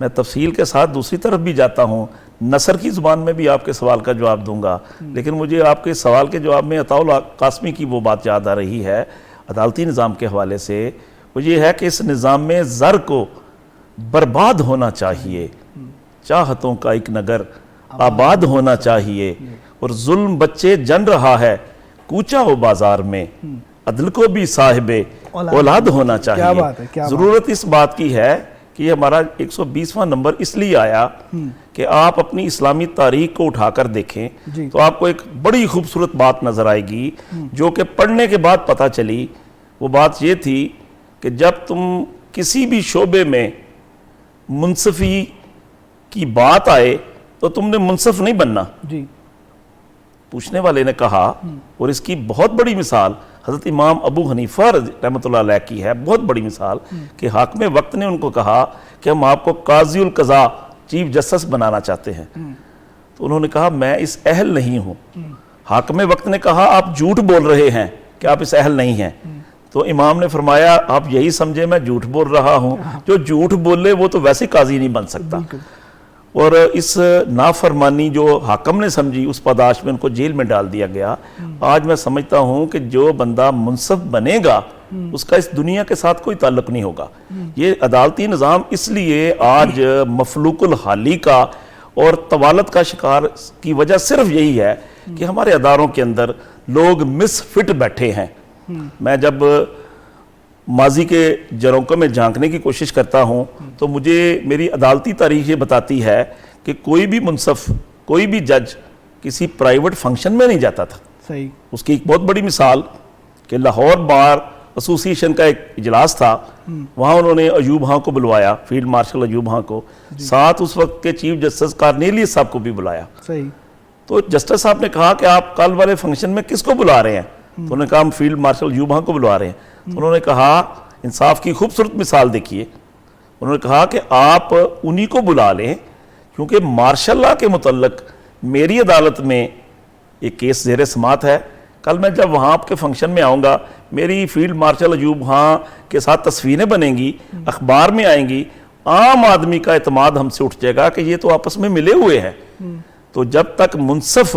میں تفصیل کے ساتھ دوسری طرف بھی جاتا ہوں، نثر کی زبان میں بھی آپ کے سوال کا جواب دوں گا، لیکن مجھے آپ کے سوال کے جواب میں عطاء اللہ قاسمی کی وہ بات یاد آ رہی ہے عدالتی نظام کے حوالے سے، وہ یہ ہے کہ اس نظام میں زر کو برباد ہونا چاہیے، چاہتوں کا ایک نگر آباد ہونا چاہیے، اور ظلم بچے جن رہا ہے کوچا ہو بازار میں، عدل کو بھی صاحب اولاد ہونا چاہیے۔ ضرورت اس بات کی ہے کہ یہ ہمارا 120واں نمبر اس لیے آیا کہ آپ اپنی اسلامی تاریخ کو اٹھا کر دیکھیں تو آپ کو ایک بڑی خوبصورت بات نظر آئے گی جو کہ پڑھنے کے بعد پتہ چلی۔ وہ بات یہ تھی کہ جب تم کسی بھی شعبے میں منصفی کی بات آئے تو تم نے منصف نہیں بننا۔ پوچھنے والے نے کہا، اور اس کی بہت بڑی مثال حضرت امام ابو حنیفہ رحمۃ اللہ علیہ کی ہے، بہت بڑی مثال، کہ حاکم وقت نے ان کو کہا کہ ہم آپ کو قاضی القضاء چیف جسٹس بنانا چاہتے ہیں، تو انہوں نے کہا میں اس اہل نہیں ہوں۔ حاکم وقت نے کہا آپ جھوٹ بول رہے ہیں کہ آپ اس اہل نہیں ہیں، تو امام نے فرمایا آپ یہی سمجھے میں جھوٹ بول رہا ہوں، جو جھوٹ بولے وہ تو ویسے قاضی نہیں بن سکتا۔ اور اس نافرمانی جو حاکم نے سمجھی اس پاداش میں ان کو جیل میں ڈال دیا گیا۔ آج میں سمجھتا ہوں کہ جو بندہ منصف بنے گا اس کا اس دنیا کے ساتھ کوئی تعلق نہیں ہوگا۔ یہ عدالتی نظام اس لیے آج مفلوق الحالی کا اور طوالت کا شکار کی وجہ صرف یہی ہے کہ ہمارے اداروں کے اندر لوگ مس فٹ بیٹھے ہیں۔ میں جب ماضی کے جروکوں میں جھانکنے کی کوشش کرتا ہوں تو مجھے میری عدالتی تاریخ یہ بتاتی ہے کہ کوئی بھی منصف، کوئی بھی جج کسی پرائیویٹ فنکشن میں نہیں جاتا تھا۔ صحیح۔ اس کی ایک بہت بڑی مثال کہ لاہور بار ایسوسی ایشن کا ایک اجلاس تھا، وہاں انہوں نے ایوب خان کو بلوایا، فیلڈ مارشل ایوب خان کو، ساتھ اس وقت کے چیف جسٹس کارنیلیس صاحب کو بھی بلایا۔ صحیح۔ تو جسٹس صاحب نے کہا کہ آپ کل والے فنکشن میں کس کو بلا رہے ہیں؟ تو انہوں نے کہا ہم فیلڈ مارشل ایوب خان کو بلوا رہے ہیں۔ تو انہوں نے کہا انصاف کی خوبصورت مثال دیکھیے، انہوں نے کہا کہ آپ انہی کو بلا لیں کیونکہ مارشل لا کے متعلق میری عدالت میں ایک کیس زیر سماعت ہے، کل میں جب وہاں آپ کے فنکشن میں آؤں گا میری فیلڈ مارشل ایوب خان کے ساتھ تصویریں بنیں گی، اخبار میں آئیں گی، عام آدمی کا اعتماد ہم سے اٹھ جائے گا کہ یہ تو آپس میں ملے ہوئے ہیں۔ تو جب تک منصف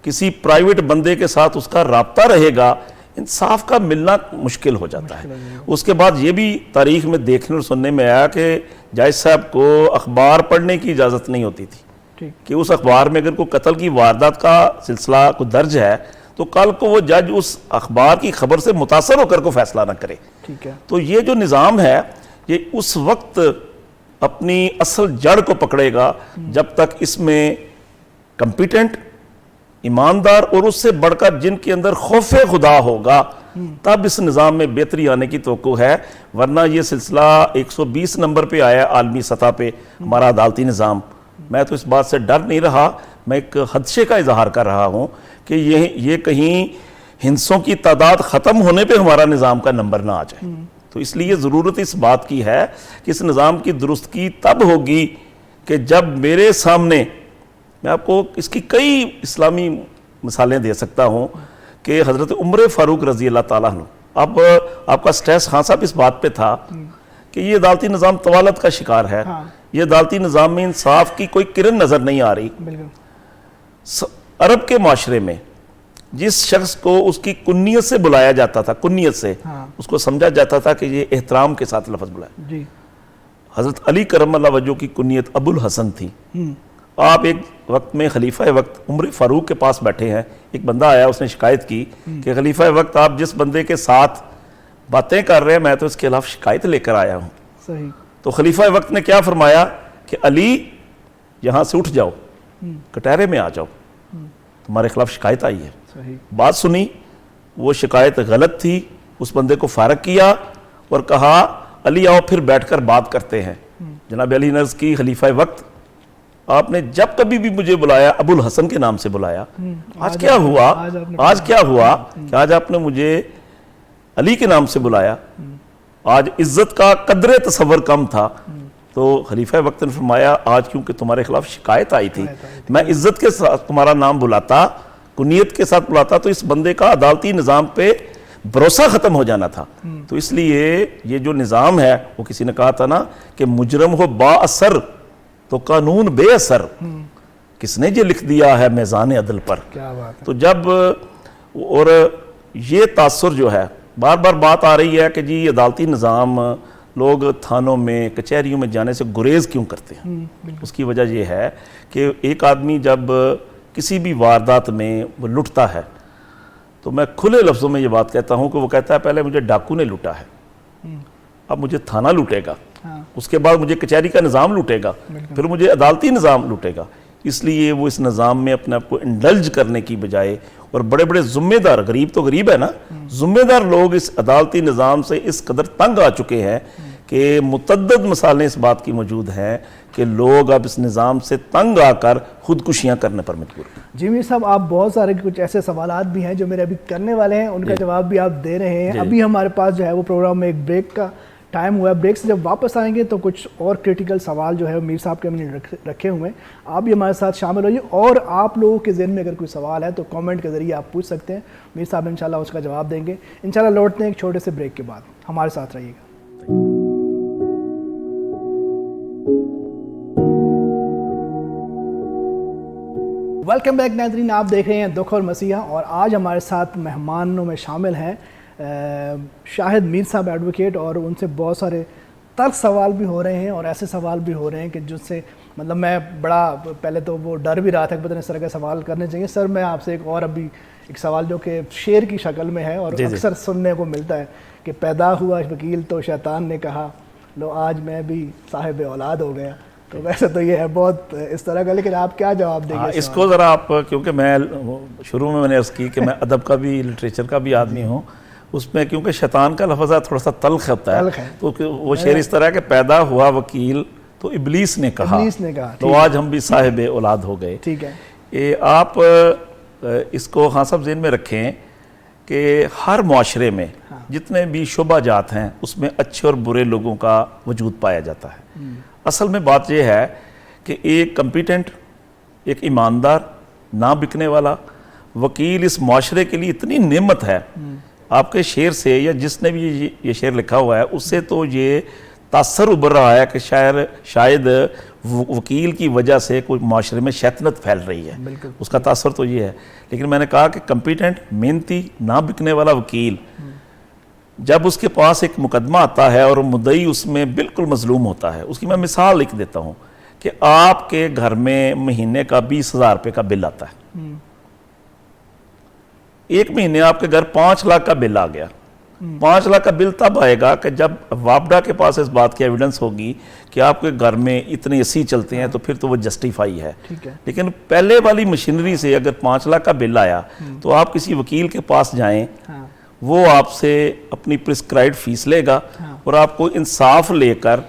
کسی پرائیویٹ بندے کے ساتھ اس کا رابطہ رہے گا انصاف کا ملنا مشکل ہو جاتا ہے۔ اس کے بعد یہ بھی تاریخ میں دیکھنے اور سننے میں آیا کہ جج صاحب کو اخبار پڑھنے کی اجازت نہیں ہوتی تھی کہ اس اخبار میں اگر کوئی قتل کی واردات کا سلسلہ کوئی درج ہے تو کل کو وہ جج اس اخبار کی خبر سے متاثر ہو کر کو فیصلہ نہ کرے۔ تو یہ جو نظام ہے یہ اس وقت اپنی اصل جڑ کو پکڑے گا جب تک اس میں کمپیٹنٹ، ایماندار اور اس سے بڑھ کر جن کے اندر خوف خدا ہوگا تب اس نظام میں بہتری آنے کی توقع ہے، ورنہ یہ سلسلہ 120 نمبر پہ آیا عالمی سطح پہ ہمارا عدالتی نظام۔ میں تو اس بات سے ڈر نہیں رہا، میں ایک خدشے کا اظہار کر رہا ہوں کہ یہ کہیں ہندسوں کی تعداد ختم ہونے پہ ہمارا نظام کا نمبر نہ آ جائے۔ تو اس لیے ضرورت اس بات کی ہے کہ اس نظام کی درستگی تب ہوگی کہ جب میرے سامنے، میں آپ کو اس کی کئی اسلامی مثالیں دے سکتا ہوں کہ حضرت عمر فاروق رضی اللہ تعالیٰ عنہ، اب آپ کا سٹریس خان صاحب اس بات پہ تھا کہ یہ عدالتی نظام طوالت کا شکار ہے، یہ عدالتی نظام میں انصاف کی کوئی کرن نظر نہیں آ رہی۔ عرب کے معاشرے میں جس شخص کو اس کی کنیت سے بلایا جاتا تھا، کنیت سے اس کو سمجھا جاتا تھا کہ یہ احترام کے ساتھ لفظ بلایا۔ حضرت علی کرم اللہ وجہ کی کنیت ابو الحسن تھی۔ آپ ایک وقت میں خلیفہ وقت عمر فاروق کے پاس بیٹھے ہیں، ایک بندہ آیا، اس نے شکایت کی کہ خلیفہ وقت آپ جس بندے کے ساتھ باتیں کر رہے ہیں میں تو اس کے خلاف شکایت لے کر آیا ہوں۔ صحیح۔ تو خلیفہ وقت نے کیا فرمایا کہ علی یہاں سے اٹھ جاؤ، کٹہرے میں آ جاؤ، تمہارے خلاف شکایت آئی ہے۔ بات سنی، وہ شکایت غلط تھی، اس بندے کو فارغ کیا اور کہا علی آؤ پھر بیٹھ کر بات کرتے ہیں۔ جناب علی نے عرض کی خلیفہ وقت آپ نے جب کبھی بھی مجھے بلایا ابو الحسن کے نام سے بلایا، آج کیا ہوا کہ آج آپ نے مجھے علی کے نام سے بلایا؟ آج عزت کا قدر تصور کم تھا۔ تو خلیفہ وقت نے فرمایا آج کیونکہ تمہارے خلاف شکایت آئی تھی، میں عزت کے ساتھ تمہارا نام بلاتا، کنیت کے ساتھ بلاتا، تو اس بندے کا عدالتی نظام پہ بھروسہ ختم ہو جانا تھا. تو اس لیے یہ جو نظام ہے, وہ کسی نے کہا تھا نا کہ مجرم ہو با اثر تو قانون بے اثر, کس نے یہ لکھ دیا ہے میزان عدل پر. کیا بات ہے. تو جب اور یہ تاثر جو ہے, بار بار بات آ رہی ہے کہ جی عدالتی نظام, لوگ تھانوں میں کچہریوں میں جانے سے گریز کیوں کرتے ہیں. اس کی وجہ یہ ہے کہ ایک آدمی جب کسی بھی واردات میں وہ لٹتا ہے تو میں کھلے لفظوں میں یہ بات کہتا ہوں کہ وہ کہتا ہے پہلے مجھے ڈاکو نے لوٹا ہے, اب مجھے تھانہ لوٹے گا, اس کے بعد مجھے کچہری کا نظام لوٹے گا, پھر مجھے عدالتی نظام لوٹے گا. اس لیے وہ اس نظام میں اپنے آپ کو انڈلج کرنے کی بجائے, اور بڑے بڑے ذمہ دار, غریب تو غریب ہے نا, ذمہ دار لوگ اس عدالتی نظام سے اس قدر تنگ آ چکے ہیں کہ متعدد مثالیں اس بات کی موجود ہیں کہ لوگ اب اس نظام سے تنگ آ کر خودکشیاں کرنے پر مجبور ہیں. جی میر صاحب, آپ بہت سارے کچھ ایسے سوالات بھی ہیں جو میرے ابھی کرنے والے ہیں, ان کا جواب بھی آپ دے رہے ہیں. ابھی ہمارے پاس جو ہے وہ پروگرام میں ایک بریک کا ٹائم ہوا ہے. بریک سے جب واپس آئیں گے تو کچھ اور کریٹیکل سوال جو ہے میر صاحب کے ہم نے رکھے ہوئے ہیں, آپ بھی ہمارے ساتھ شامل ہوئیے. اور آپ لوگوں کے ذہن میں اگر کوئی سوال ہے تو کامنٹ کے ذریعے آپ پوچھ سکتے ہیں, میر صاحب انشاءاللہ اس کا جواب دیں گے. انشاءاللہ لوٹتے ہیں ایک چھوٹے سے بریک کے بعد, ہمارے ساتھ رہیے گا. ویلکم بیک ناظرین, آپ دیکھ رہے ہیں دکھ اور مسیحا, اور آج ہمارے ساتھ مہمانوں میں شامل ہیں شاہد میر صاحب ایڈوکیٹ, اور ان سے بہت سارے تلخ سوال بھی ہو رہے ہیں اور ایسے سوال بھی ہو رہے ہیں کہ جس سے مطلب میں بڑا پہلے تو وہ ڈر بھی رہا تھا کہ پتہ نہیں اس طرح کے سوال کرنے چاہیے. سر میں آپ سے ایک اور ابھی ایک سوال جو کہ شعر کی شکل میں ہے اور اکثر سننے کو ملتا ہے کہ پیدا ہوا وکیل تو شیطان نے کہا لو آج میں بھی صاحب اولاد ہو گیا. تو ویسے تو یہ ہے بہت اس طرح کا, لیکن آپ کیا جواب دیں گے اس کو ذرا آپ, کیونکہ میں شروع میں نے عرض کی کہ میں ادب کا بھی لٹریچر کا بھی آدمی ہوں, اس میں کیونکہ شیطان کا لفظ تھوڑا سا تلخ ہوتا ہے, تو وہ شعر اس طرح کہ پیدا ہوا وکیل تو ابلیس نے کہا تو آج ہم بھی صاحب اولاد ہو گئے. ٹھیک ہے, آپ اس کو ہاں سب ذہن میں رکھیں کہ ہر معاشرے میں جتنے بھی شعبہ جات ہیں اس میں اچھے اور برے لوگوں کا وجود پایا جاتا ہے. اصل میں بات یہ ہے کہ ایک کمپیٹنٹ, ایک ایماندار, نہ بکنے والا وکیل اس معاشرے کے لیے اتنی نعمت ہے. آپ کے شعر سے یا جس نے بھی یہ شعر لکھا ہوا ہے اس سے تو یہ تاثر ابھر رہا ہے کہ شاید وکیل کی وجہ سے کوئی معاشرے میں شیطنت پھیل رہی ہے, اس کا تاثر تو یہ ہے. لیکن میں نے کہا کہ کمپیٹنٹ, محنتی, نہ بکنے والا وکیل جب اس کے پاس ایک مقدمہ آتا ہے اور مدعی اس میں بالکل مظلوم ہوتا ہے, اس کی میں مثال لکھ دیتا ہوں کہ آپ کے گھر میں مہینے کا 20,000 روپے کا بل آتا ہے, ایک مہینے آپ کے گھر 5 لاکھ کا بل آ گیا. 5 لاکھ کا بل تب آئے گا کہ جب وابڈا کے پاس اس بات کی ایویڈنس ہوگی کہ آپ کے گھر میں اتنے اے سی چلتے ہیں, تو پھر تو وہ جسٹیفائی ہے. لیکن پہلے والی مشینری سے اگر 5 لاکھ کا بل آیا تو آپ کسی وکیل کے پاس جائیں, وہ آپ سے اپنی پرسکرائبڈ فیس لے گا اور آپ کو انصاف لے کر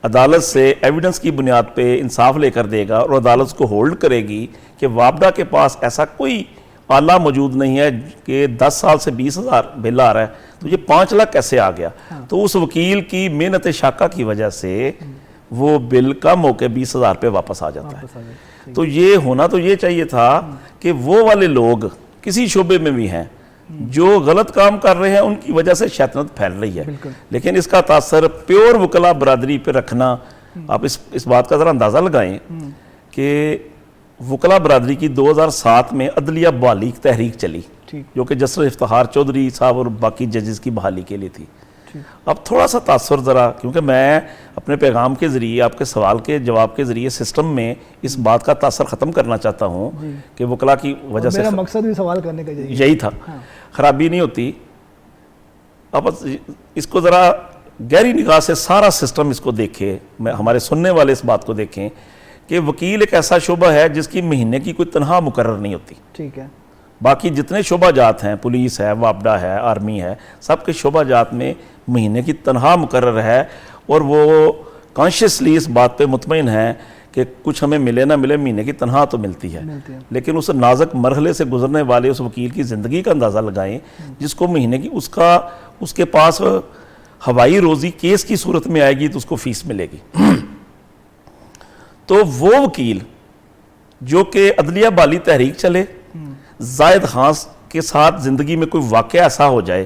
عدالت سے ایویڈنس کی بنیاد پہ انصاف لے کر دے گا, اور عدالت کو ہولڈ کرے گی کہ وابڈا کے پاس ایسا کوئی آلہ موجود نہیں ہے کہ 10 سال سے 20,000 بل آ رہا ہے تو یہ 5 لاکھ کیسے آ گیا. تو اس وکیل کی محنت شاقہ کی وجہ سے وہ بل کم ہو کے 20,000 پہ واپس آ جاتا ہے. تو یہ ہونا تو یہ چاہیے تھا کہ وہ والے لوگ کسی شعبے میں بھی ہیں جو غلط کام کر رہے ہیں, ان کی وجہ سے شیطنت پھیل رہی ہے. لیکن اس کا تاثر پیور وکلا برادری پہ رکھنا, آپ اس بات کا ذرا اندازہ لگائیں کہ وکلا برادری کی 2007 میں عدلیہ بحالی کی تحریک چلی جو کہ جسٹس افتخار چودھری صاحب اور باقی ججز کی بحالی کے لیے تھی. اب تھوڑا سا تاثر ذرا, کیونکہ میں اپنے پیغام کے ذریعے, آپ کے سوال کے جواب کے ذریعے سسٹم میں اس بات کا تاثر ختم کرنا چاہتا ہوں کہ وکلا کی وجہ سے, میرا مقصد بھی سوال کرنے کا یہی تھا, خرابی نہیں ہوتی. اب اس کو ذرا گہری نگاہ سے سارا سسٹم اس کو دیکھے, ہمارے سننے والے اس بات کو دیکھیں کہ وکیل ایک ایسا شعبہ ہے جس کی مہینے کی کوئی تنخواہ مقرر نہیں ہوتی. ٹھیک ہے, باقی جتنے شعبہ جات ہیں, پولیس ہے, وابڈا ہے, آرمی ہے, سب کے شعبہ جات میں مہینے کی تنخواہ مقرر ہے, اور وہ کانشیسلی اس بات پہ مطمئن ہے کہ کچھ ہمیں ملے نہ ملے مہینے کی تنخواہ تو ملتی ہے. لیکن اس نازک مرحلے سے گزرنے والے اس وکیل کی زندگی کا اندازہ لگائیں جس کو مہینے کی اس کے پاس ہوائی روزی کیس کی صورت میں آئے گی تو اس کو فیس ملے گی. تو وہ وکیل جو کہ عدلیہ بحالی تحریک چلے, زائد خان کے ساتھ زندگی میں کوئی واقعہ ایسا ہو جائے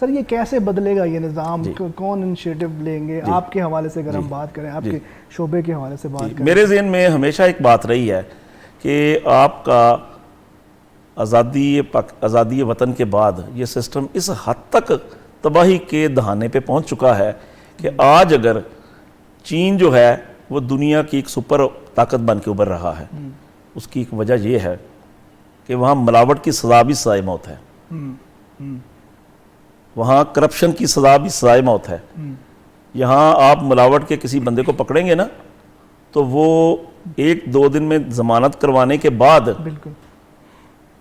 سر یہ کیسے بدلے گا یہ نظام؟ کون انیشیٹو لیں گے؟ آپ کے حوالے سے اگر ہم بات کریں، آپ کے شعبے کے حوالے سے بات کریں. میرے ذہن میں ہمیشہ ایک بات رہی ہے کہ آپ کا آزادی وطن کے بعد یہ سسٹم اس حد تک تباہی کے دہانے پہ پہنچ چکا ہے کہ آج اگر چین جو ہے وہ دنیا کی ایک سپر طاقت بن کے ابھر رہا ہے، اس کی ایک وجہ یہ ہے کہ وہاں ملاوٹ کی سزا بھی سزائے موت ہے، وہاں کرپشن کی سزا بھی سزائے موت ہے. یہاں آپ ملاوٹ کے کسی بندے کو پکڑیں گے نا تو وہ 1-2 دن میں ضمانت کروانے کے بعد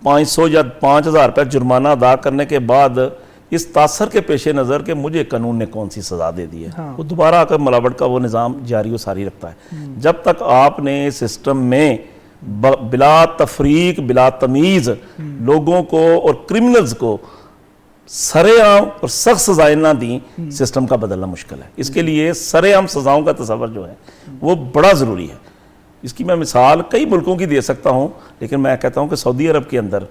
500 یا 5000 روپے جرمانہ ادا کرنے کے بعد اس تاثر کے پیش نظر کہ مجھے قانون نے کون سی سزا دے دی ہے، وہ دوبارہ آ کر ملاوٹ کا وہ نظام جاری و ساری رکھتا ہے. جب تک آپ نے سسٹم میں بلا تفریق بلا تمیز لوگوں کو اور کرمنلز کو سر عام اور سخت سزائیں نہ دیں، سسٹم کا بدلنا مشکل ہے. اس کے لیے سر عام سزاؤں کا تصور جو ہے وہ بڑا ضروری ہے. اس کی میں مثال کئی ملکوں کی دے سکتا ہوں، لیکن میں کہتا ہوں کہ سعودی عرب کے اندر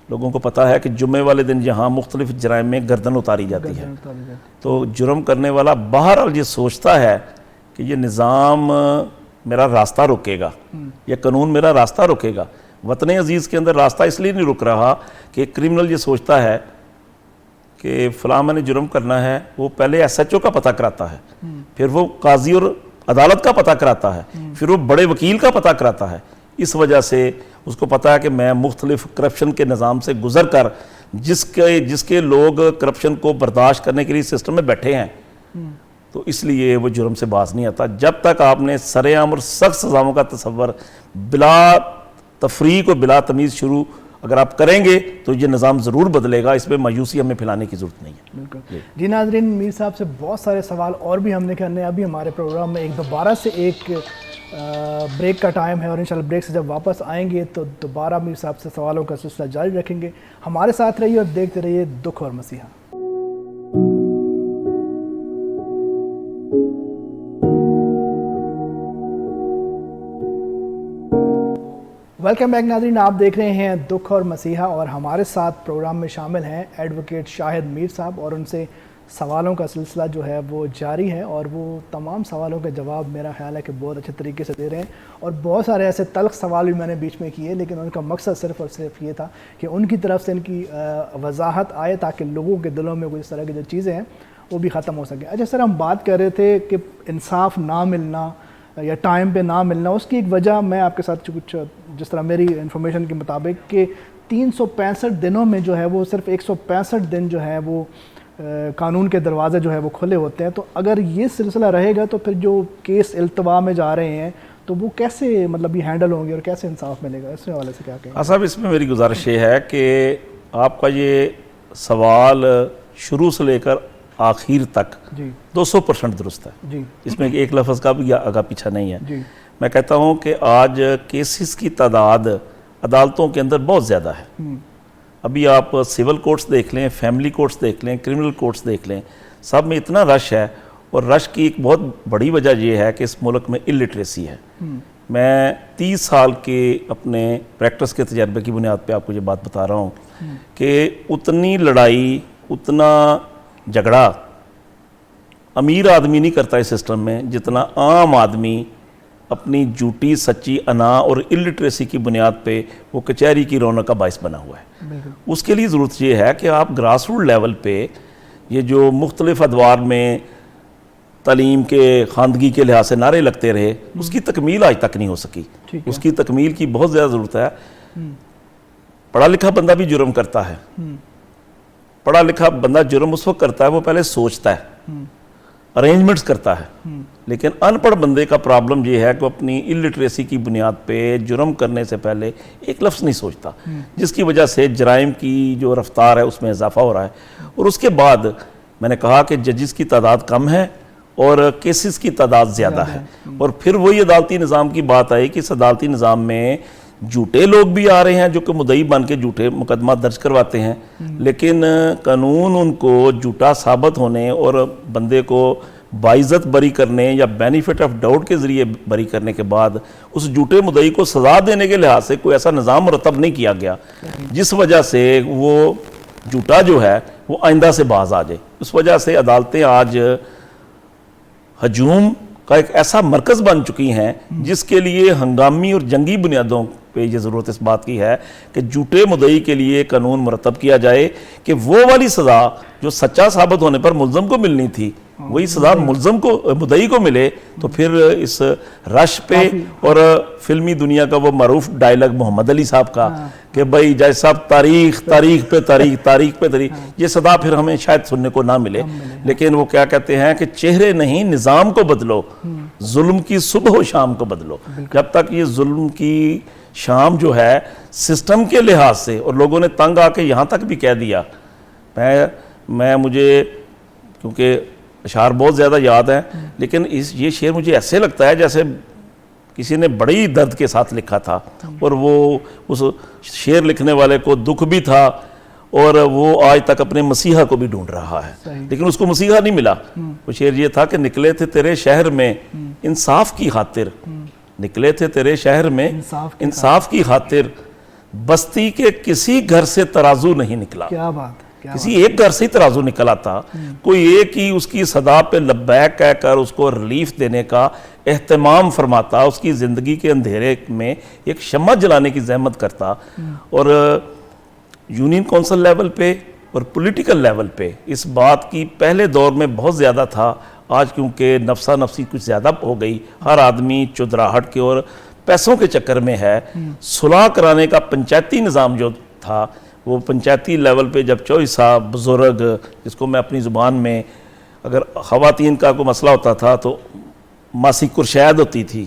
لوگوں کو پتا ہے کہ جمعے والے دن یہاں مختلف جرائم میں گردن اتاری جاتی ہے. تو جرم کرنے والا بہرحال یہ سوچتا ہے کہ یہ نظام میرا راستہ روکے گا، یہ قانون میرا راستہ روکے گا. وطن عزیز کے اندر راستہ اس لیے نہیں رک رہا کہ کرمنل یہ سوچتا ہے کہ فلاں میں نے جرم کرنا ہے، وہ پہلے ایس ایچ او کا پتہ کراتا ہے، پھر وہ قاضی اور عدالت کا پتہ کراتا ہے، پھر وہ بڑے وکیل کا پتہ کراتا ہے. اس وجہ سے اس کو پتا ہے کہ میں مختلف کرپشن کے نظام سے گزر کر جس کے لوگ کرپشن کو برداشت کرنے کے لیے سسٹم میں بیٹھے ہیں، تو اس لیے وہ جرم سے باز نہیں آتا. جب تک آپ نے سر عام اور سخت سزاؤں کا تصور بلا تفریق اور بلا تمیز شروع اگر آپ کریں گے تو یہ نظام ضرور بدلے گا. اس پہ مایوسی ہمیں پھیلانے کی ضرورت نہیں ہے. بالکل جی ناظرین، میر صاحب سے بہت سارے سوال اور بھی ہم نے کرنے. ابھی ہمارے پروگرام میں دوبارہ سے ایک بریک کا ٹائم ہے، اور انشاءاللہ بریک سے جب واپس آئیں گے تو دوبارہ میر صاحب سے سوالوں کا سلسلہ جاری رکھیں گے. ہمارے ساتھ رہیے اور دیکھتے رہیے دکھ اور مسیحا. ویلکم بیک ناظرین، آپ دیکھ رہے ہیں دکھ اور مسیحا، اور ہمارے ساتھ پروگرام میں شامل ہیں ایڈوکیٹ شاہد میر صاحب، اور ان سے سوالوں کا سلسلہ جو ہے وہ جاری ہے، اور وہ تمام سوالوں کے جواب میرا خیال ہے کہ بہت اچھے طریقے سے دے رہے ہیں. اور بہت سارے ایسے تلخ سوال بھی میں نے بیچ میں کیے، لیکن ان کا مقصد صرف اور صرف یہ تھا کہ ان کی طرف سے ان کی وضاحت آئے تاکہ لوگوں کے دلوں میں اس طرح کی جو چیزیں ہیں وہ بھی ختم ہو سکیں. اچھا سر، ہم بات کر رہے تھے کہ انصاف نہ ملنا یا ٹائم پہ نہ ملنا، اس کی ایک وجہ میں آپ کے ساتھ کچھ جس طرح میری انفارمیشن کے مطابق کہ 365 دنوں میں جو ہے وہ صرف 165 دن جو ہے وہ قانون کے دروازے جو ہے وہ کھلے ہوتے ہیں. تو اگر یہ سلسلہ رہے گا تو پھر جو کیس التوا میں جا رہے ہیں تو وہ کیسے مطلب یہ ہینڈل ہوں گے اور کیسے انصاف ملے گا؟ اس حوالے سے کیا کہیں گے؟ صاحب، اس میں میری گزارش یہ ہے کہ آپ کا یہ سوال شروع سے لے کر آخر تک 200% درست ہے. اس میں ایک لفظ کا بھی آگا پیچھا نہیں ہے. میں کہتا ہوں کہ آج کیسز کی تعداد عدالتوں کے اندر بہت زیادہ ہے. ابھی آپ سول کورٹس دیکھ لیں، فیملی کورٹس دیکھ لیں، کرمنل کورٹس دیکھ لیں، سب میں اتنا رش ہے. اور رش کی ایک بہت بڑی وجہ یہ ہے کہ اس ملک میں الٹریسی ہے. میں 30 سال کے اپنے پریکٹس کے تجربے کی بنیاد پہ آپ کو یہ بات بتا رہا ہوں کہ اتنی لڑائی، اتنا جھگڑا امیر آدمی نہیں کرتا اس سسٹم میں جتنا عام آدمی اپنی جھوٹی سچی انا اور الٹریسی کی بنیاد پہ وہ کچہری کی رونق کا باعث بنا ہوا ہے. اس کے لیے ضرورت یہ ہے کہ آپ گراس روٹ لیول پہ یہ جو مختلف ادوار میں تعلیم کے خواندگی کے لحاظ سے نعرے لگتے رہے، اس کی تکمیل آج تک نہیں ہو سکی. اس کی تکمیل کی بہت زیادہ ضرورت ہے. پڑھا لکھا بندہ بھی جرم کرتا ہے. پڑھا لکھا بندہ جرم اس وقت کرتا ہے وہ پہلے سوچتا ہے، ارینجمنٹس کرتا ہے. لیکن ان پڑھ بندے کا پرابلم یہ ہے کہ اپنی الٹریسی کی بنیاد پہ جرم کرنے سے پہلے ایک لفظ نہیں سوچتا، جس کی وجہ سے جرائم کی جو رفتار ہے اس میں اضافہ ہو رہا ہے. اور اس کے بعد میں نے کہا کہ ججز کی تعداد کم ہے اور کیسز کی تعداد زیادہ ہے. اور پھر وہی عدالتی نظام کی بات آئی کہ اس عدالتی نظام میں جھوٹے لوگ بھی آ رہے ہیں جو کہ مدعی بن کے جھوٹے مقدمہ درج کرواتے ہیں، لیکن قانون ان کو جھوٹا ثابت ہونے اور بندے کو باعزت بری کرنے یا بینیفٹ آف ڈاؤٹ کے ذریعے بری کرنے کے بعد اس جھوٹے مدعی کو سزا دینے کے لحاظ سے کوئی ایسا نظام مرتب نہیں کیا گیا، جس وجہ سے وہ جھوٹا جو ہے وہ آئندہ سے باز آ جائے. اس وجہ سے عدالتیں آج ہجوم کا ایک ایسا مرکز بن چکی ہیں جس کے لیے ہنگامی اور جنگی بنیادوں پہ یہ ضرورت اس بات کی ہے کہ جھوٹے مدعی کے لیے قانون مرتب کیا جائے کہ وہ والی سزا جو سچا ثابت ہونے پر ملزم کو ملنی تھی وہی سزا ملزم کو مدعی کو ملے. تو پھر اس رش پہ اور فلمی دنیا کا وہ معروف ڈائلاگ محمد علی صاحب کا کہ بھائی جج صاحب تاریخ پہ تاریخ یہ صدا پھر ہمیں شاید سننے کو نہ ملے. لیکن وہ کیا کہتے ہیں کہ چہرے نہیں نظام کو بدلو, ظلم کی صبح و شام کو بدلو. جب تک یہ ظلم کی شام جو ہے سسٹم کے لحاظ سے, اور لوگوں نے تنگ آ کے یہاں تک بھی کہہ دیا, مجھے کیونکہ اشعار بہت زیادہ یاد ہیں لیکن یہ شعر مجھے ایسے لگتا ہے جیسے کسی نے بڑی درد کے ساتھ لکھا تھا, اور وہ اس شعر لکھنے والے کو دکھ بھی تھا اور وہ آج تک اپنے مسیحا کو بھی ڈھونڈ رہا ہے لیکن اس کو مسیحا نہیں ملا. وہ شعر یہ تھا کہ نکلے تھے تیرے شہر میں انصاف کی خاطر, نکلے تھے تیرے شہر میں انصاف کی خاطر, بستی کے کسی گھر سے ترازو نہیں نکلا. کیا بات, کسی ایک گھر سے ہی ترازو نکلا تھا, کوئی ایک ہی اس کی صدا پہ لبیک کہہ کر اس کو ریلیف دینے کا اہتمام فرماتا, اس کی زندگی کے اندھیرے میں ایک شمع جلانے کی زحمت کرتا. اور یونین کونسل لیول پہ اور پولیٹیکل لیول پہ اس بات کی پہلے دور میں بہت زیادہ تھا. آج کیونکہ نفسا نفسی کچھ زیادہ ہو گئی, ہر آدمی چودراہٹ کے اور پیسوں کے چکر میں ہے. صلح کرانے کا پنچایتی نظام جو تھا وہ پنچایتی لیول پہ جب چوہی صاحب بزرگ, جس کو میں اپنی زبان میں, اگر خواتین کا کوئی مسئلہ ہوتا تھا تو ماسی کرشید ہوتی تھی,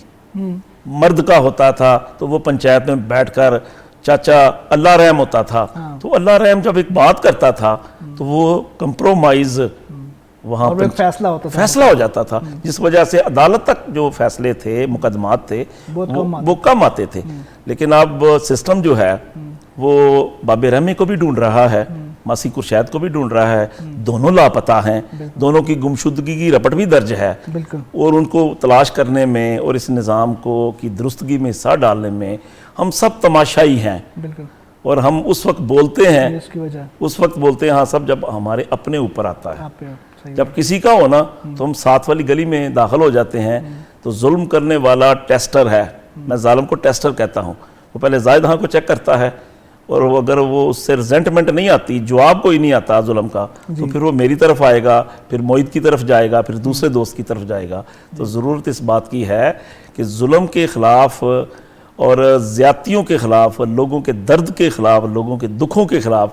مرد کا ہوتا تھا تو وہ پنچایت میں بیٹھ کر چاچا اللہ رحم ہوتا تھا, تو اللہ رحم جب ایک بات کرتا تھا تو وہ کمپرومائز وہاں فیصلہ ہو جاتا تھا, جس وجہ سے عدالت تک جو فیصلے تھے, مقدمات تھے, وہ کم آتے تھے. لیکن اب سسٹم جو ہے وہ باب رحمی کو بھی ڈھونڈ رہا ہے, ماسی کرشید کو بھی ڈھونڈ رہا ہے, دونوں لاپتہ ہیں, دونوں کی گمشدگی کی رپٹ بھی درج ہے, اور ان کو تلاش کرنے میں اور اس نظام کو کی درستگی میں حصہ ڈالنے میں ہم سب تماشائی ہیں. اور ہم اس وقت بولتے ہیں ہاں سب جب ہمارے اپنے اوپر آتا ہے. جب کسی کا ہونا تو ہم ساتھ والی گلی میں داخل ہو جاتے ہیں. تو ظلم کرنے والا ٹیسٹر ہے, میں ظالم کو ٹیسٹر کہتا ہوں, وہ پہلے زائد ہاں کو چیک کرتا ہے, اور اگر وہ اس سے ریزنٹمنٹ نہیں آتی, جواب کوئی نہیں آتا ظلم کا, تو پھر وہ میری طرف آئے گا, پھر معید کی طرف جائے گا, پھر دوسرے دوست کی طرف جائے گا. تو ضرورت اس بات کی ہے کہ ظلم کے خلاف اور زیادتیوں کے خلاف, لوگوں کے درد کے خلاف, لوگوں کے دکھوں کے خلاف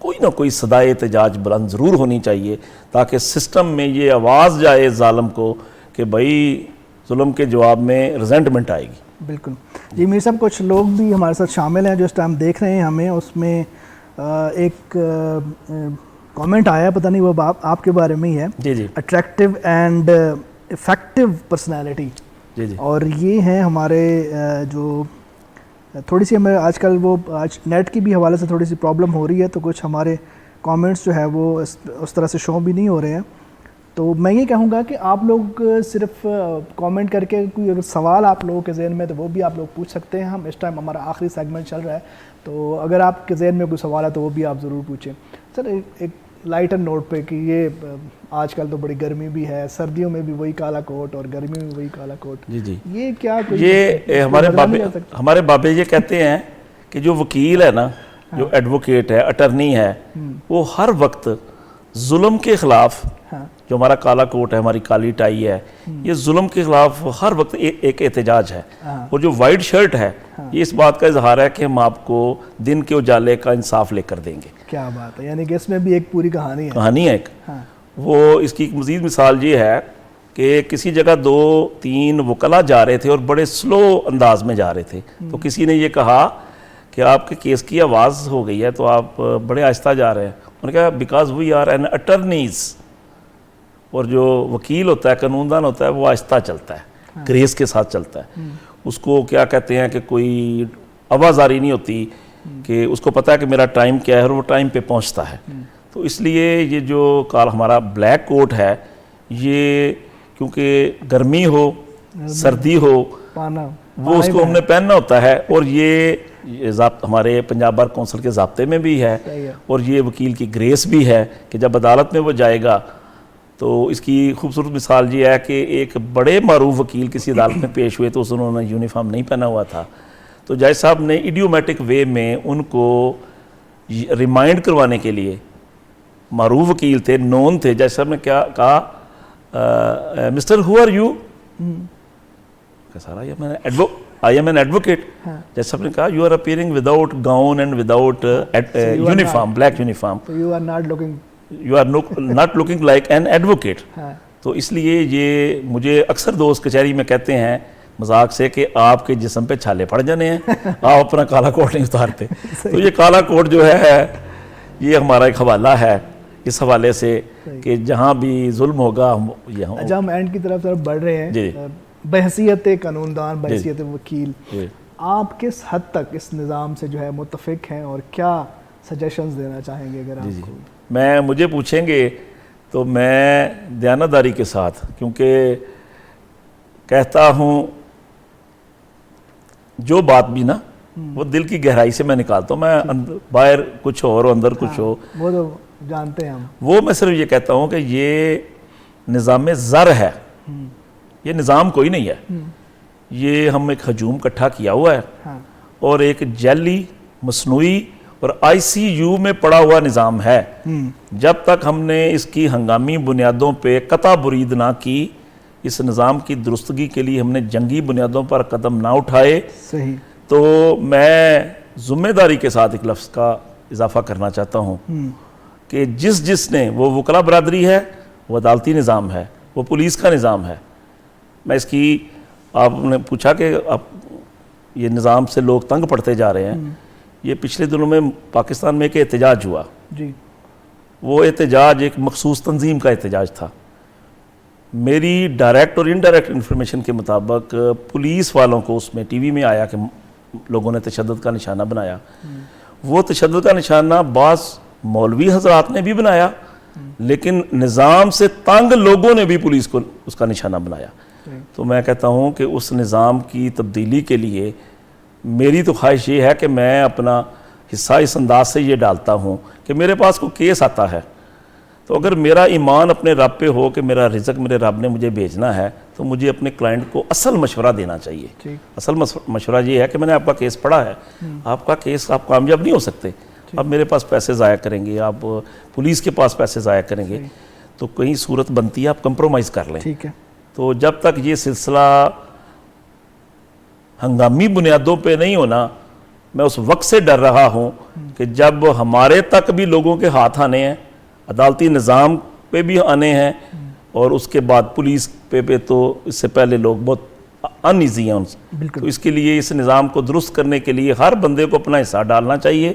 کوئی نہ کوئی صدائے احتجاج بلند ضرور ہونی چاہیے, تاکہ سسٹم میں یہ آواز جائے ظالم کو کہ بھائی ظلم کے جواب میں ریزنٹمنٹ آئے گی. بالکل جی. میر صاحب کچھ لوگ بھی ہمارے ساتھ شامل ہیں جو اس ٹائم دیکھ رہے ہیں ہمیں, اس میں ایک کامنٹ آیا, پتہ نہیں وہ آپ کے بارے میں ہی ہے. جی اٹریکٹیو اینڈ افیکٹو پرسنالٹی. جی اور یہ ہیں ہمارے جو تھوڑی سی ہمیں آج کل وہ آج نیٹ کی بھی حوالے سے تھوڑی سی پرابلم ہو رہی ہے, تو کچھ ہمارے کامنٹس جو ہے وہ اس طرح سے شو بھی نہیں ہو رہے ہیں. تو میں یہ کہوں گا کہ آپ لوگ صرف کامنٹ کر کے کوئی اگر سوال آپ لوگوں کے ذہن میں تو وہ بھی آپ لوگ پوچھ سکتے ہیں. ہم اس ٹائم ہمارا آخری سیگمنٹ چل رہا ہے, تو اگر آپ کے ذہن میں کوئی سوال ہے تو وہ بھی آپ ضرور پوچھیں. سر ایک لائٹر نوٹ پہ کہ یہ آج کل تو بڑی گرمی بھی ہے, سردیوں میں بھی وہی کالا کوٹ اور گرمیوں میں وہی کالا کوٹ, یہ کیا یہ ہمارے بابے یہ کہتے ہیں کہ جو وکیل ہے نا, جو ایڈوکیٹ ہے, اٹرنی ہے, وہ ہر وقت ظلم کے خلاف, جو ہمارا کالا کوٹ ہے, ہماری کالی ٹائی ہے, یہ ظلم کے خلاف ہر وقت ایک احتجاج ہے. اور جو وائٹ شرٹ ہے یہ اس بات کا اظہار ہے کہ ہم آپ کو دن کے اجالے کا انصاف لے کر دیں گے. کیا بات ہے, یعنی کہ اس میں بھی ایک پوری کہانی ہے. وہ اس کی ایک مزید مثال یہ ہے کہ کسی جگہ 2-3 وکلا جا رہے تھے اور بڑے سلو انداز میں جا رہے تھے, تو کسی نے یہ کہا کہ آپ کے کیس کی آواز ہو گئی ہے تو آپ بڑے آہستہ جا رہے ہیں. انہوں نے کہا because we are N attorneys, اور جو وکیل ہوتا ہے, قانون دان ہوتا ہے, وہ آہستہ چلتا ہے, گریس کے ساتھ چلتا ہے. اس کو کیا کہتے ہیں کہ کوئی آوازاری نہیں ہوتی, کہ اس کو پتہ ہے کہ میرا ٹائم کیا ہے اور وہ ٹائم پہ پہنچتا ہے. تو اس لیے یہ جو ہمارا بلیک کوٹ ہے, یہ کیونکہ گرمی ہو سردی ہو وہ اس کو ہم نے پہننا ہوتا ہے, اور یہ ہمارے پنجاب بار کونسل کے ضابطے میں بھی ہے، اور یہ وکیل کی گریس بھی ہے کہ جب عدالت میں وہ جائے گا تو اس کی خوبصورت مثال یہ ہے کہ ایک بڑے معروف وکیل کسی عدالت میں پیش ہوئے تو انہوں نے یونیفارم نہیں پہنا ہوا تھا، تو جج صاحب نے ایڈیومیٹک وے میں ان کو ریمائنڈ کروانے کے لیے، معروف وکیل تھے، نون تھے، جج صاحب نے کیا کہا، mister who are you, I am an advocate. جج صاحب نے کہا you are appearing without gown and without uniform, black uniform, you are not looking like an advocate. تو اس لیے یہ مجھے اکثر دوست کچہری میں کہتے ہیں مذاق سے کہ آپ کے جسم پہ چھالے پڑ جانے ہیں، آپ اپنا کالا کوٹ نہیں اتارتے. تو یہ کالا کوٹ جو ہے یہ ہمارا ایک حوالہ ہے اس حوالے سے کہ جہاں بھی ظلم ہوگا یہاں. اچھا ہم اینڈ کی طرف بڑھ رہے ہیں. بحیثیت قانوندان، بحیثیت وکیل، آپ کس حد تک اس نظام سے جو ہے متفق ہیں اور کیا سجیشنز دینا چاہیں گے اگر آپ کو؟ مجھے پوچھیں گے تو میں دیانتداری کے ساتھ، کیونکہ کہتا ہوں جو بات بھی نا وہ دل کی گہرائی سے میں نکالتا ہوں، میں باہر کچھ اور اندر کچھ ہو، وہ تو جانتے ہیں ہم. وہ میں صرف یہ کہتا ہوں کہ یہ نظام زر ہے، یہ نظام کوئی نہیں ہے، یہ ہم ایک ہجوم اکٹھا کیا ہوا ہے اور ایک جعلی مصنوعی اور آئی سی یو میں پڑا ہوا نظام ہے. جب تک ہم نے اس کی ہنگامی بنیادوں پہ قطع برید نہ کی، اس نظام کی درستگی کے لیے ہم نے جنگی بنیادوں پر قدم نہ اٹھائے، صحیح، تو میں ذمہ داری کے ساتھ ایک لفظ کا اضافہ کرنا چاہتا ہوں کہ جس نے، وہ وکلا برادری ہے، وہ عدالتی نظام ہے، وہ پولیس کا نظام ہے. میں اس کی، آپ نے پوچھا کہ اب یہ نظام سے لوگ تنگ پڑتے جا رہے ہیں، یہ پچھلے دنوں میں پاکستان میں ایک احتجاج ہوا، وہ احتجاج ایک مخصوص تنظیم کا احتجاج تھا. میری ڈائریکٹ اور انڈائریکٹ انفارمیشن کے مطابق پولیس والوں کو اس میں ٹی وی میں آیا کہ لوگوں نے تشدد کا نشانہ بنایا. وہ تشدد کا نشانہ بعض مولوی حضرات نے بھی بنایا، لیکن نظام سے تنگ لوگوں نے بھی پولیس کو اس کا نشانہ بنایا. تو میں کہتا ہوں کہ اس نظام کی تبدیلی کے لیے میری تو خواہش یہ ہے کہ میں اپنا حصہ اس انداز سے یہ ڈالتا ہوں کہ میرے پاس کوئی کیس آتا ہے تو اگر میرا ایمان اپنے رب پہ ہو کہ میرا رزق میرے رب نے مجھے بھیجنا ہے تو مجھے اپنے کلائنٹ کو اصل مشورہ دینا چاہیے. اصل مشورہ یہ ہے کہ میں نے آپ کا کیس پڑھا ہے، آپ کا کیس آپ کامیاب نہیں ہو سکتے، آپ میرے پاس پیسے ضائع کریں گے، آپ پولیس کے پاس پیسے ضائع کریں گے، تو کہیں صورت بنتی ہے آپ کمپرومائز کر لیں. ٹھیک ہے. تو جب تک یہ سلسلہ ہنگامی بنیادوں پہ نہیں ہونا، میں اس وقت سے ڈر رہا ہوں کہ جب ہمارے تک بھی لوگوں کے ہاتھ آنے ہیں، عدالتی نظام پہ بھی آنے ہیں، اور اس کے بعد پولیس پہ تو اس سے پہلے لوگ بہت ان ایزی ہیں ان سے. تو اس کے لیے اس نظام کو درست کرنے کے لیے ہر بندے کو اپنا حصہ ڈالنا چاہیے.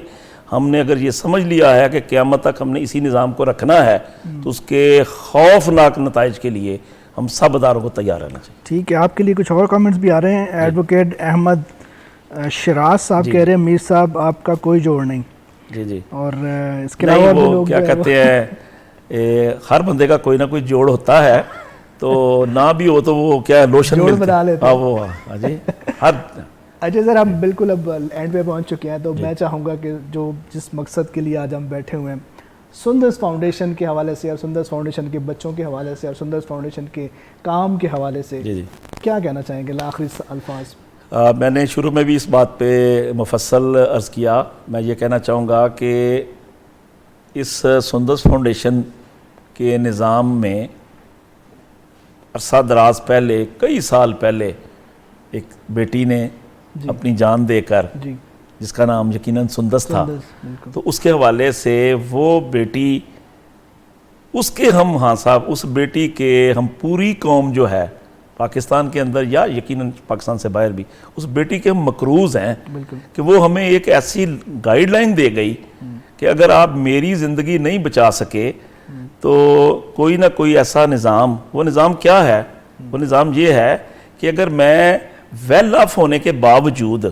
ہم نے اگر یہ سمجھ لیا ہے کہ قیامت تک ہم نے اسی نظام کو رکھنا ہے تو اس کے خوفناک نتائج کے لیے ہم سب اداروں کو تیار رہنا چاہیے. ٹھیک ہے. آپ کے لیے کچھ اور کامنٹس بھی آ رہے ہیں. ایڈوکیٹ احمد شراز صاحب کہہ رہے ہیں میر صاحب آپ کا کوئی جوڑ نہیں. جی. اور اس کے علاوہ بھی لوگ کیا کہتے ہیں، ہر بندے کا کوئی نہ کوئی جوڑ ہوتا ہے، تو نہ بھی ہو تو وہ کیا لوشن بنا لیتے ہیں. جی ہر اچھا سر، ہم بالکل اب اینڈ پہ پہنچ چکے ہیں، تو میں چاہوں گا کہ جس مقصد کے لیے آج ہم بیٹھے ہوئے ہیں، سندرس فاؤنڈیشن کے حوالے سے اور سندرس فاؤنڈیشن کے بچوں کے حوالے سے اور سندرس فاؤنڈیشن کے کام کے حوالے سے کیا کہنا چاہیں گے آخری الفاظ؟ میں نے شروع میں بھی اس بات پہ مفصل عرض کیا. میں یہ کہنا چاہوں گا کہ اس سندرس فاؤنڈیشن کے نظام میں عرصہ دراز پہلے، کئی سال پہلے، ایک بیٹی نے اپنی جان دے کر، جس کا نام یقیناً سندس تھا، تو اس کے حوالے سے وہ بیٹی، اس کے ہم صاحب اس بیٹی کے ہم پوری قوم جو ہے پاکستان کے اندر یا یقیناً پاکستان سے باہر بھی، اس بیٹی کے ہم مقروض ہیں کہ وہ ہمیں ایک ایسی گائیڈ لائن دے گئی کہ اگر آپ میری زندگی نہیں بچا سکے تو کوئی نہ کوئی ایسا نظام، وہ نظام کیا ہے؟ وہ نظام یہ ہے کہ اگر میں ویل آف ہونے کے باوجود،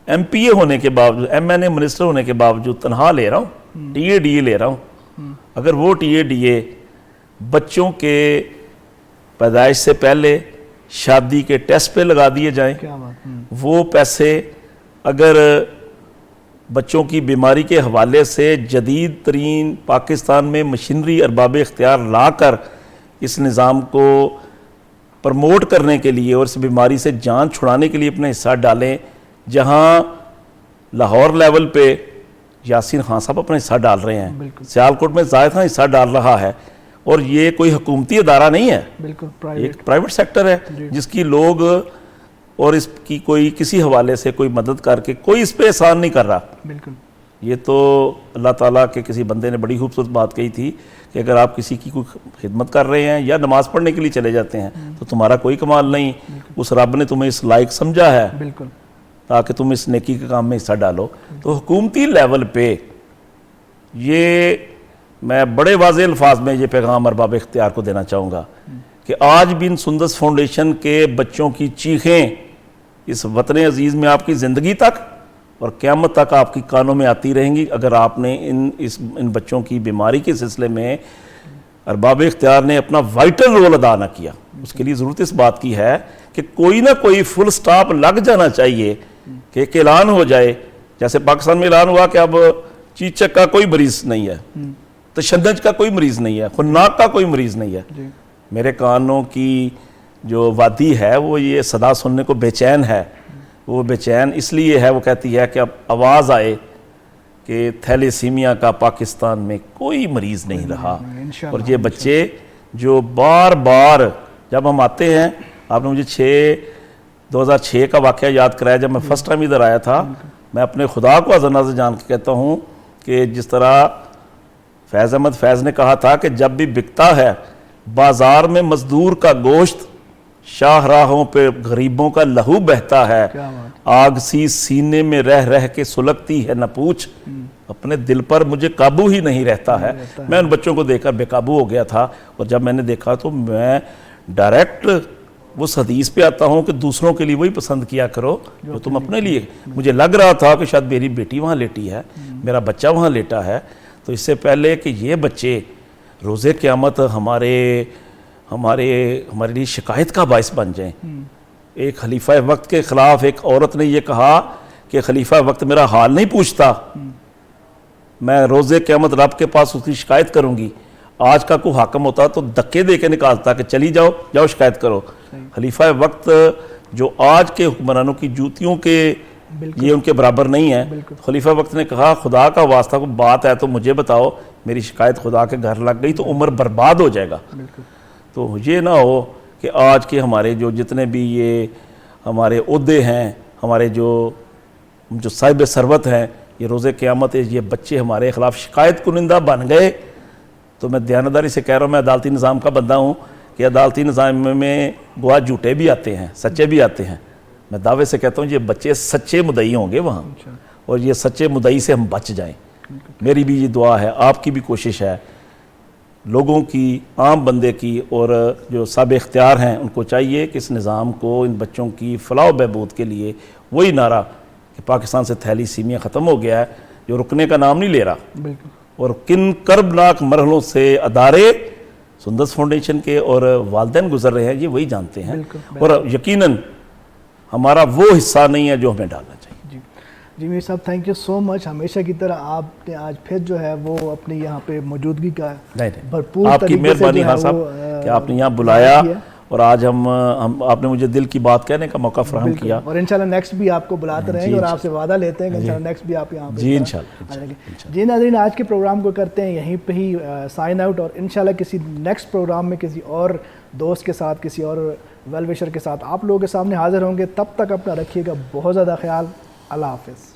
ایم پی اے ہونے کے باوجود، ایم این اے منسٹر ہونے کے باوجود تنخواہ لے رہا ہوں، ٹی اے ڈی اے لے رہا ہوں، اگر وہ ٹی اے ڈی اے بچوں کے پیدائش سے پہلے شادی کے ٹیسٹ پہ لگا دیے جائیں، وہ پیسے اگر بچوں کی بیماری کے حوالے سے جدید ترین پاکستان میں مشینری ارباب اختیار لا کر اس نظام کو پروموٹ کرنے کے لیے اور اس بیماری سے جان چھڑانے کے لیے اپنا حصہ ڈالیں، جہاں لاہور لیول پہ یاسین خان صاحب اپنا حصہ ڈال رہے ہیں، سیالکوٹ میں زاہد خان حصہ ڈال رہا ہے، اور یہ کوئی حکومتی ادارہ نہیں ہے، ایک پرائیویٹ سیکٹر ہے جس کی لوگ اور اس کی کوئی کسی حوالے سے کوئی مدد کر کے کوئی اس پہ احسان نہیں کر رہا۔ یہ تو اللہ تعالیٰ کے کسی بندے نے بڑی خوبصورت بات کہی تھی کہ اگر آپ کسی کی کوئی خدمت کر رہے ہیں یا نماز پڑھنے کے لیے چلے جاتے ہیں تو تمہارا کوئی کمال نہیں، اس رب نے تمہیں اس لائق سمجھا ہے تاکہ تم اس نیکی کے کام میں حصہ ڈالو۔ تو حکومتی لیول پہ یہ میں بڑے واضح الفاظ میں یہ پیغام ارباب اختیار کو دینا چاہوں گا کہ آج بھی ان سندس فاؤنڈیشن کے بچوں کی چیخیں اس وطن عزیز میں آپ کی زندگی تک اور قیامت تک آپ کی کانوں میں آتی رہیں گی اگر آپ نے ان بچوں کی بیماری کے سلسلے میں ارباب اختیار نے اپنا وائٹل رول ادا نہ کیا۔ اس کے لیے ضرورت اس بات کی ہے کہ کوئی نہ کوئی فل سٹاپ لگ جانا چاہیے کہ ایک اعلان ہو جائے، جیسے پاکستان میں اعلان ہوا کہ اب چیچک کا کوئی مریض نہیں ہے، تشنج کا کوئی مریض نہیں ہے، خناق کا کوئی مریض نہیں ہے۔ میرے کانوں کی جو وادی ہے وہ یہ صدا سننے کو بے چین ہے، وہ بے چین اس لیے ہے، وہ کہتی ہے کہ اب آواز آئے کہ تھیلیسیمیا کا پاکستان میں کوئی مریض نہیں رہا۔ اور یہ بچے جو بار بار جب ہم آتے ہیں، آپ نے مجھے 2006 کا واقعہ یاد کرایا جب میں فرسٹ ٹائم ادھر آیا تھا، میں اپنے خدا کو حاضر ناظر جان کے کہتا ہوں کہ جس طرح فیض احمد فیض نے کہا تھا کہ جب بھی بکتا ہے بازار میں مزدور کا گوشت، شاہ راہوں پہ غریبوں کا لہو بہتا ہے، آگ سی سینے میں رہ رہ کے سلگتی ہے نہ پوچھ، اپنے دل پر مجھے قابو ہی نہیں رہتا ہے۔ میں ان بچوں کو دیکھ کر بے قابو ہو گیا تھا، اور جب میں نے دیکھا تو میں ڈائریکٹ اس حدیث پہ آتا ہوں کہ دوسروں کے لیے وہی پسند کیا کرو جو تم اپنے لیے۔ مجھے لگ رہا تھا کہ شاید میری بیٹی وہاں لیٹی ہے، میرا بچہ وہاں لیٹا ہے، تو اس سے پہلے کہ یہ بچے روز قیامت ہمارے لیے شکایت کا باعث بن جائیں۔ ایک خلیفہ وقت کے خلاف ایک عورت نے یہ کہا کہ خلیفہ وقت میرا حال نہیں پوچھتا، میں روز قیامت رب کے پاس اس کی شکایت کروں گی۔ آج کا کوئی حاکم ہوتا تو دھکے دے کے نکالتا کہ چلی جاؤ شکایت کرو۔ خلیفہ وقت جو آج کے حکمرانوں کی جوتیوں کے یہ ان کے برابر نہیں ہے۔ خلیفہ وقت نے کہا خدا کا واسطہ کوئی بات ہے تو مجھے بتاؤ، میری شکایت خدا کے گھر لگ گئی تو عمر برباد ہو جائے گا۔ تو یہ نہ ہو کہ آج کے ہمارے جو جتنے بھی یہ ہمارے عہدے ہیں، ہمارے جو صاحب ثروت ہیں، یہ روز قیامت یہ بچے ہمارے خلاف شکایت کنندہ بن گئے۔ تو میں دیانتداری سے کہہ رہا ہوں، میں عدالتی نظام کا بندہ ہوں کہ عدالتی نظام میں گواہ جھوٹے بھی آتے ہیں، سچے بھی آتے ہیں۔ میں دعوے سے کہتا ہوں یہ بچے سچے مدعی ہوں گے وہاں، اور یہ سچے مدعی سے ہم بچ جائیں۔ میری بھی یہ دعا ہے، آپ کی بھی کوشش ہے، لوگوں کی، عام بندے کی، اور جو صاحب اختیار ہیں ان کو چاہیے کہ اس نظام کو ان بچوں کی فلاح و بہبود کے لیے وہی نعرہ کہ پاکستان سے تھیلیسیمیا ختم ہو گیا ہے، جو رکنے کا نام نہیں لے رہا، اور کن کربناک مرحلوں سے ادارے سندس فاؤنڈیشن کے اور والدین گزر رہے ہیں یہ وہی جانتے ہیں، اور یقیناً ہمارا وہ حصہ نہیں ہے جو ہمیں ڈالنا چاہیے۔ جی میر صاحب تھینک یو سو مچ، ہمیشہ کی طرح آپ نے آج پھر جو ہے وہ اپنی یہاں پہ موجودگی کا بھرپور آپ کی مہربانی خان صاحب کہ آپ نے یہاں بلایا، اور آج آپ نے مجھے دل کی بات کہنے کا موقع فراہم کیا، اور انشاءاللہ نیکسٹ بھی آپ کو بلاتے رہیں گے، اور آپ سے وعدہ لیتے ہیں کہ انشاءاللہ نیکسٹ بھی آپ یہاں پہ جی انشاءاللہ۔ جی ناظرین، آج کے پروگرام کو کرتے ہیں یہیں پہ ہی سائن آؤٹ، اور انشاءاللہ کسی نیکسٹ پروگرام میں کسی اور دوست کے ساتھ، کسی اور ویل وشر کے ساتھ آپ لوگوں کے سامنے حاضر ہوں گے۔ تب تک اپنا رکھیے گا بہت زیادہ خیال۔ اللہ حافظ۔